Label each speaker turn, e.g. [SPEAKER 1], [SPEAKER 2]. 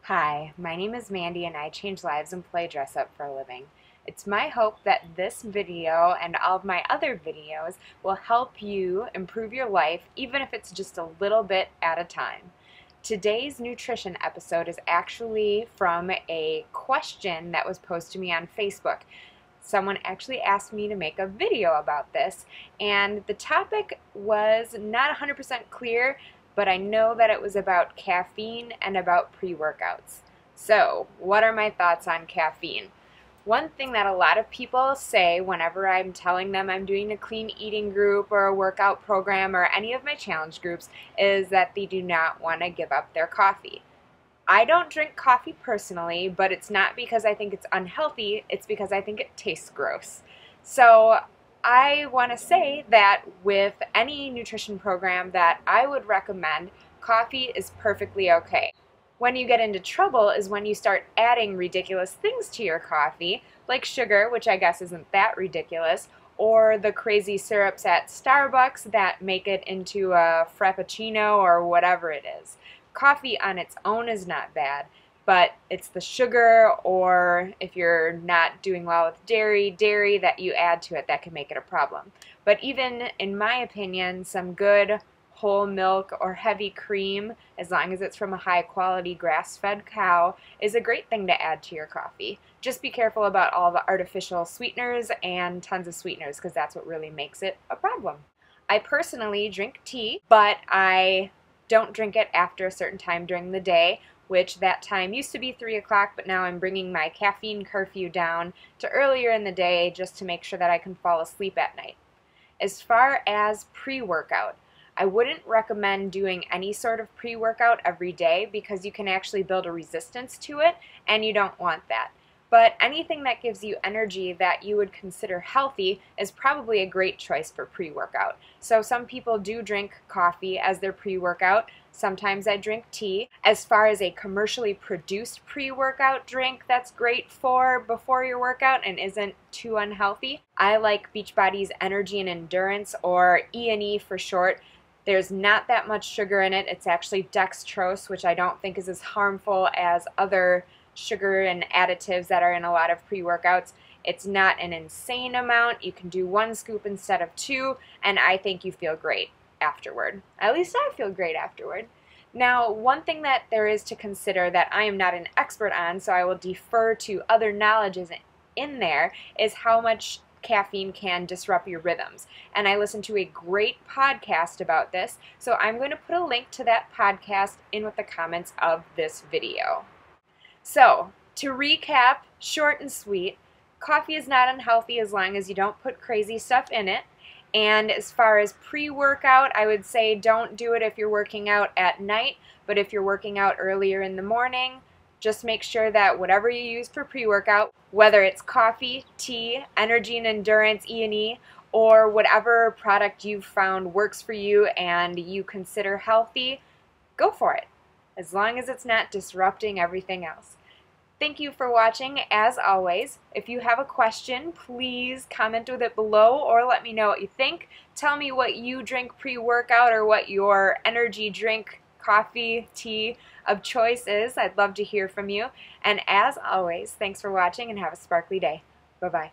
[SPEAKER 1] Hi, my name is Mandy and I change lives and play dress up for a living. It's my hope that this video and all of my other videos will help you improve your life, even if it's just a little bit at a time. Today's nutrition episode is actually from a question that was posted to me on Facebook. Someone actually asked me to make a video about this, and the topic was not 100% clear, but I know that it was about caffeine and about pre-workouts. So, what are my thoughts on caffeine? One thing that a lot of people say whenever I'm telling them I'm doing a clean eating group or a workout program or any of my challenge groups is that they do not want to give up their coffee. I don't drink coffee personally, but it's not because I think it's unhealthy, it's because I think it tastes gross. So I want to say that with any nutrition program that I would recommend, coffee is perfectly okay. When you get into trouble is when you start adding ridiculous things to your coffee, like sugar, which I guess isn't that ridiculous, or the crazy syrups at Starbucks that make it into a frappuccino or whatever it is. Coffee on its own is not bad, but it's the sugar, or if you're not doing well with dairy that you add to it that can make it a problem. But even in my opinion, some good whole milk or heavy cream, as long as it's from a high quality grass-fed cow, is a great thing to add to your coffee. Just be careful about all the artificial sweeteners and tons of sweeteners, because that's what really makes it a problem. I personally drink tea, but I don't drink it after a certain time during the day, which that time used to be 3 o'clock, but now I'm bringing my caffeine curfew down to earlier in the day just to make sure that I can fall asleep at night. As far as pre-workout, I wouldn't recommend doing any sort of pre-workout every day because you can actually build a resistance to it, and you don't want that. But anything that gives you energy that you would consider healthy is probably a great choice for pre-workout. So some people do drink coffee as their pre-workout. Sometimes I drink tea. As far as a commercially produced pre-workout drink that's great for before your workout and isn't too unhealthy, I like Beachbody's Energy and Endurance, or E&E for short. There's not that much sugar in it. It's actually dextrose, which I don't think is as harmful as other sugar and additives that are in a lot of pre-workouts. It's not an insane amount. You can do 1 scoop instead of 2, and I think you feel great afterward. At least I feel great afterward. Now, one thing that there is to consider that I am not an expert on, so I will defer to other knowledges in there, is how much caffeine can disrupt your rhythms. And I listened to a great podcast about this, so I'm going to put a link to that podcast in with the comments of this video. So, to recap, short and sweet, coffee is not unhealthy as long as you don't put crazy stuff in it. And as far as pre-workout, I would say don't do it if you're working out at night, but if you're working out earlier in the morning, just make sure that whatever you use for pre-workout, whether it's coffee, tea, Energy and Endurance, E&E, or whatever product you've found works for you and you consider healthy, go for it, as long as it's not disrupting everything else. Thank you for watching. As always, if you have a question, please comment with it below or let me know what you think. Tell me what you drink pre-workout or what your energy drink, coffee, tea of choice is. I'd love to hear from you. And as always, thanks for watching and have a sparkly day. Bye-bye.